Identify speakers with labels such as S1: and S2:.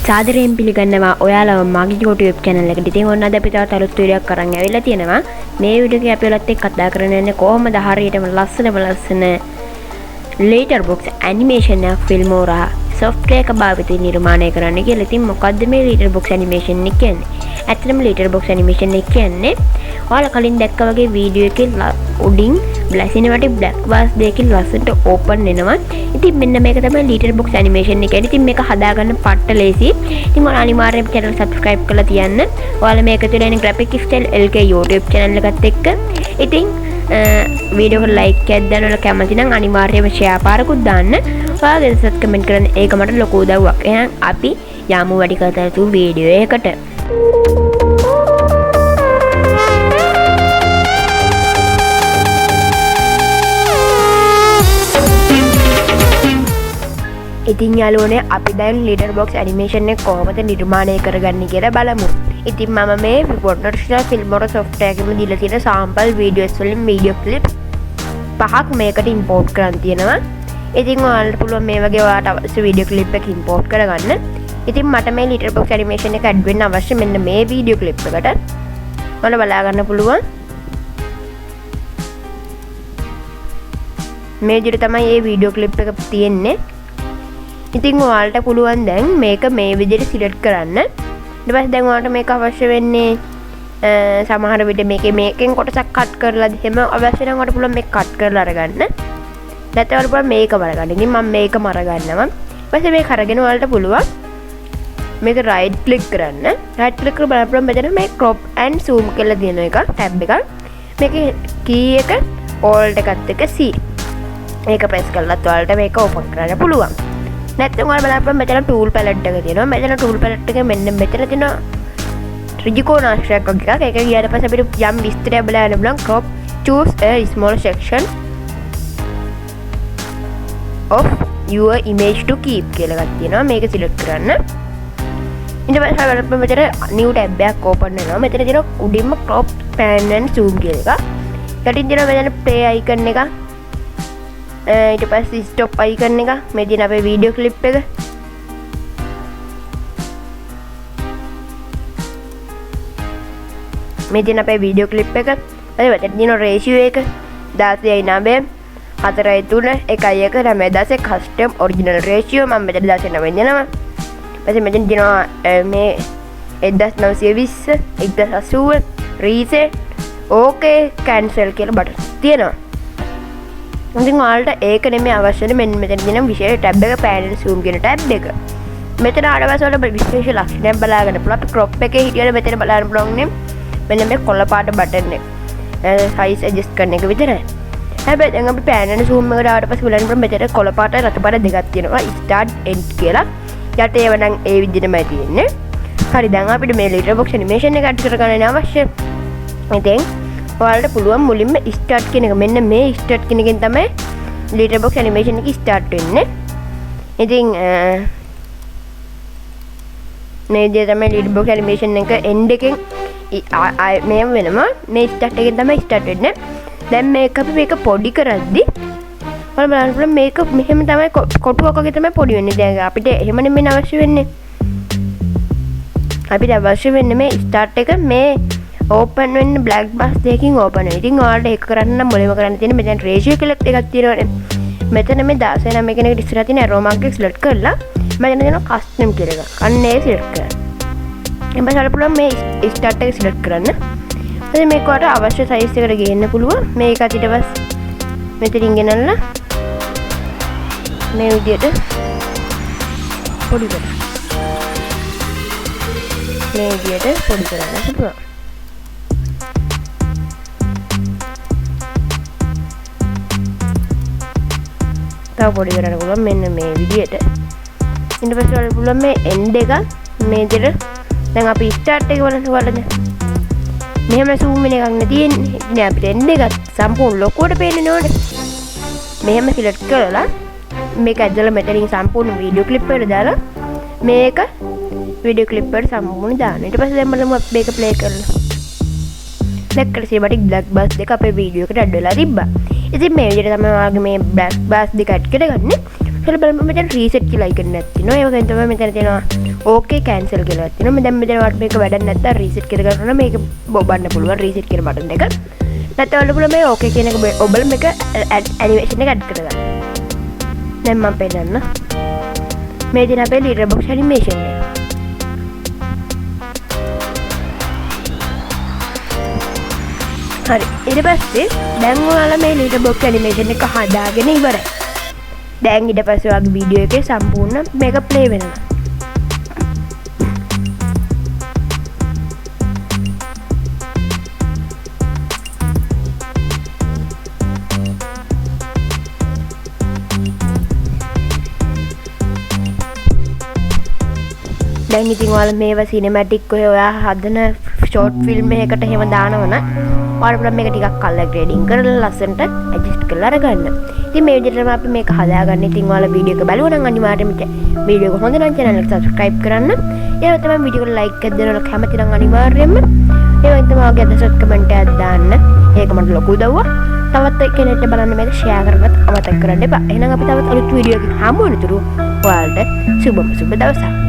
S1: සාදරයෙන් පිළිගන්නවා ඔයාලව මගේ YouTube channel එකට. ඉතින් ඔන්න අද අපි තවත් අලුත් වීඩියෝයක් කරන් ඇවිල්ලා තියෙනවා. මේ වීඩියෝ එකේ අපි ඔයලත් එක්ක කතා කරන්න යන්නේ කොහොමද හරියටම ලස්සන Literbox animation එක Filmora software එක භාවිතයෙන් නිර්මාණය කරන්න කියලා. ඉතින් මොකද්ද මේ Literbox animation එක කියන්නේ? ඇත්තටම Literbox animation එක කියන්නේ ඔයාලා කලින් දැක්ක වගේ වීඩියෝ එකේ උඩින් බ්ලැසිනවට black box දෙකකින් ලස්සනට open වෙනවා. ඉතින් මෙන්න මේක තමයි Literbox animation එක. ඉතින් මේක හදාගන්න පට්ට ලේසි. ඉතින් ඔයාලා අනිවාර්යයෙන් channel subscribe කරලා තියන්න. ඔයාලා මේක තුළ එන graphic StyleLK YouTube channel එකත් එක්ක. ඉතින් වීඩියෝ එක like එකක් දාන්න ඔයාලා කැමති නම් අනිවාර්යයෙන්ම share පාරකුත් දාන්න. ඔයාලා දෙසත් comment කරන්න. ඒක මට ලොකු උදව්වක්. එහෙනම් අපි යමු වැඩි කතා නැතුව වීඩියෝ එකට. ඉතින් යාළුවනේ අපි දැන් Literbox animation එක කොහොමද නිර්මාණය කරගන්නේ කියලා බලමු. ඉතින් මම මේ WONDERHSHARE Filmora software එකෙන් දීලා තියෙන sample videos වලින් video clips 5ක් මේකට import කරන් තියෙනවා. ඉතින් ඔයාලට පුළුවන් මේ වගේ ඔයාලට අවශ්‍ය video clip එක import කරගන්න. ඉතින් මට මේ Literbox animation එක add වෙන්න අවශ්‍ය මෙන්න මේ video clip එකට. ඔයාලා බලා ගන්න පුළුවන්. මේ විදිහට තමයි මේ video clip එක තියෙන්නේ. ඉතින් ඔයාලට පුළුවන් දැන් මේක මේ විදිහට සිලෙක්ට් කරන්න. ඊට පස්සේ දැන් ඔයාලට මේක අවශ්‍ය වෙන්නේ සමහර විට මේකෙන් කොටසක් කට් කරලා එහෙම අවශ්‍ය නම් ඔයාලට පුළුවන් මේක කට් කරලා අරගන්න. නැත්නම් ඔයාලට පුළුවන් මේකම අරගන්න. ඉතින් මම මේකම අරගන්නවා. ඊට පස්සේ මේක අරගෙන ඔයාලට පුළුවන් මේක right click කරන්න. right click කරලා බලන්න මෙතන මේ crop and zoom කියලා තියෙන එක tab එකක්. මේකේ key එක alt එකත් එක්ක C. මේක press කරලත් ඔයාලට මේක open කරන්න පුළුවන්. නැත්නම් ඔයාලා බලන්න මෙතන tool palette එක තියෙනවා. මෙතන tool palette එකේ මෙන්න මෙතන තියෙන ත්‍රිකෝණාශ්‍රයක් වගේ එකක්. ඒක ගියාට පස්සේ අපිට යම් විස්තරයක් බලන්න පුළුවන්. crop choose a small section of your image to keep කියලා එකක් තියෙනවා. මේක select කරන්න. ඊට පස්සේ බලන්න මෙතන new tab එකක් open වෙනවා. මෙතන තියෙන උඩින්ම crop pan and zoom කියලා එකක්. යටින් තියෙන මෙතන play icon එක. ඊට පස්සේ stop icon එක. මේ තියෙන අපේ video clip එක. මේ තියෙන අපේ video clip එක. ඊට පස්සේ තියෙන ratio එක 16:9 4:3 1:1 9:10 custom original ratio මම මෙතන 16:9 දෙනවා. ඊපස්සේ මෙතන තියෙනවා මේ 1920 1080 reset okay cancel කියලා බටන් තියෙනවා. ඉතින් ඔයාලට ඒක නෙමෙයි අවශ්‍ය මෙන්න මෙතන තියෙන විශේෂ ටැබ් එක pan and zoom කියන ටැබ් එක. මෙතන ආඩවස වල විශේෂ ලක්ෂණයක් බලාගන්න පුළුවන්. අපි crop එකේ හිටියල මෙතන බලන්න පුළුවන් නේ. මෙන්න මේ කොළ පාට බටන් එක. size adjust කරන එක විතරයි. හැබැයි දැන් අපි pan and zoom එකට ආවට පස්සේ බලන්න පුළුවන් මෙතන කොළ පාට රතු පාට දෙකක් තියෙනවා. start end කියලා. යට ඒව නම් ඒ විදිහටමයි තියෙන්නේ. හරි දැන් අපිට මේ Literbox animation එක add කරගන්න අවශ්‍ය. ඉතින් ඔයාලට පුළුවන් මුලින්ම start කියන එක මෙන්න මේ start කියන එකෙන් තමයි Literbox animation එක start වෙන්නේ. ඉතින් මේ විදිහ තමයි Literbox animation එක end එකෙන් මේව වෙනවා. මේ start එකෙන් තමයි start වෙන්නේ. දැන් මේක අපි මේක පොඩි කරද්දි ඔයාලා බලන්න පුළුවන් මේක මෙහෙම තමයි කොටුවක් වගේ තමයි පොඩි වෙන්නේ. දැන් අපිට එහෙම නෙමෙයි අවශ්‍ය වෙන්නේ. අපිට අවශ්‍ය වෙන්නේ මේ start එක මේ open වෙන්න black box දෙකකින් open වෙනවා. ඉතින් ඔයාලට ඒක කරන්න නම් මුලින්ම කරන්න තියෙන්නේ මෙතන ratio කියලා එකක් තියෙනවනේ. මෙතන මේ 16:9 කියන එකට ඉස්සරහ තියෙන arrow mark එක select කරලා මෙතන තියෙන custom කියලා එක. අන්න ඒක select කරන්න. ඊපස්සේ ඔයාලට පුළුවන් මේ start එක select කරන්න. ඊපස්සේ මේක ඔයාලට අවශ්‍ය size එකට ගේන්න පුළුවන්. මේක ඊට පස්සේ මෙතනින් ගෙනල්ලා මේ විදිහට පොඩි කරන්න. මේ විදිහට පොඩි කරන්න පුළුවන්. තව පොඩි කරන්න පුළුවන් මෙන්න මේ විදිහට. ඊට පස්සේ ඔයාලට පුළුවන් මේ end එක මේ විදිහට දැන් අපි start එක බලන්න ඔයාලට. මෙහෙම zoom වෙන එකක් නේ තියෙන්නේ. ඉතින් අපිට end එක සම්පූර්ණ ලොකුවට පේන්නේ නෝනේ. මෙහෙම select කරලා මේක ඇදලා මෙතනින් සම්පූර්ණ video clip එකට දාලා මේක video clip එකට සම්පූර්ණ දාන්න. ඊට පස්සේ දැන් බලමු අපි මේක play කරලා. දැක්කද සියමටික් black box දෙක අපේ video එකට add වෙලා තිබ්බා. ඉතින් මේ විදිහට තමයි ඔයාලගේ මේ black box දෙක add කරගන්නේ. කියලා බලමු මෙතන රීසෙට් කියලා icon එකක් තියෙනවා. ඒ වගේම තමයි මෙතන තියෙනවා ඕකේ කැන්සල් කියලා එකක් තියෙනවා. දැන් මෙතන වට මේක වැඩක් නැත්නම් රීසෙට් කියලා කරනවා මේක බොබන්න පුළුවන් රීසෙට් කියන බටන් එක. නැත්නම් ඔයාලට පුළුවන් මේ ඕකේ කියන එක ඔබල මේක ඇනිමේෂන් එක ඇඩ් කරගන්න. දැන් මම පෙන්නන්න. මේ දින අපේ Literbox animation එක. හරි ඊට පස්සේ දැන් ඔයාලා මේ Literbox animation එක හදාගෙන ඉවරයි. දැන් ඊට පස්සේ ඔයාගේ වීඩියෝ එකේ සම්පූර්ණ මේක ප්ලේ වෙනවා. දැන් ඉතින් ඔයාලා මේවා සිනමැටික් ඔය ඔයා හදන ෂෝට් ෆිල්ම් එකකට එහෙම දානවනම් ඔයාලා මේක ටිකක් කලර් ග්‍රේඩින් කරලා ලස්සනට ඇඩ්ජස්ට් කරලා අරගන්න. ඉතින් මේ විදිහටම අපි මේක හදාගන්න. ඉතින් ඔයාලා වීඩියෝ එක බලුවා නම් අනිවාර්යයෙන්ම වීඩියෝ එක හොඳ නම් channel එක subscribe කරන්න. ඒ වගේම තමයි වීඩියෝ එකට like එකක් දෙනවා කැමති නම් අනිවාර්යයෙන්ම ඒ වගේම තමයි ඔයාගේ අදහසත් කමෙන්ට් එකක් දාන්න. ඒක මට ලොකු උදව්වක්. තවත් කෙනෙක්ට බලන්න මේක share කරන්නත් අමතක කරන්න එපා. එහෙනම් අපි තවත් අලුත් වීඩියෝ එකකින් හමු වෙනතුරු ඔයාලට සුබ දවසක්.